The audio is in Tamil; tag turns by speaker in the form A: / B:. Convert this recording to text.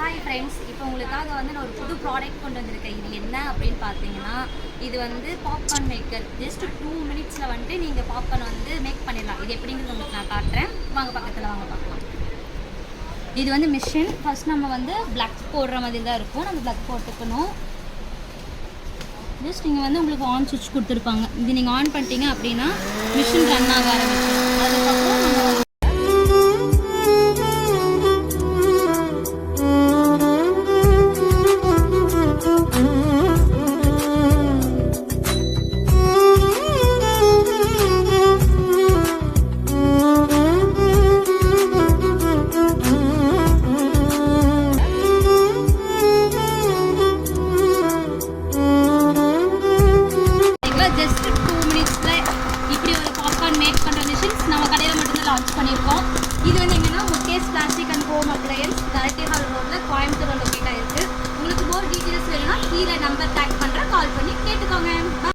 A: ஹாய் ஃப்ரெண்ட்ஸ், இப்போ உங்களுக்காக வந்து நான் ஒரு புது ப்ராடக்ட் கொண்டு வந்திருக்கேன். இது என்ன அப்படின்னு பார்த்தீங்கன்னா, இது வந்து பாப்கார்ன் மேக்கர். ஜஸ்ட் 2 மினிட்ஸில் வந்துட்டு நீங்கள் பாப்கார்ன் வந்து மேக் பண்ணிடலாம். இது எப்படிங்கிறது உங்களுக்கு நான் காட்டுறேன். வாங்க பக்கத்தில் வாங்க பார்க்கலாம். இது வந்து மிஷின். ஃபர்ஸ்ட் நம்ம வந்து பிளக் போடுற மாதிரி தான் இருக்கும். நம்ம பிளக் போட்டுக்கணும். ஜஸ்ட் நீங்கள் வந்து உங்களுக்கு ஆன் சுவிட்ச் கொடுத்துருப்பாங்க. இது நீங்கள் ஆன் பண்ணிட்டீங்க அப்படின்னா மிஷின் ரன் ஆக ஆரம்பிக்கும். அதுக்கப்புறம் நம்ம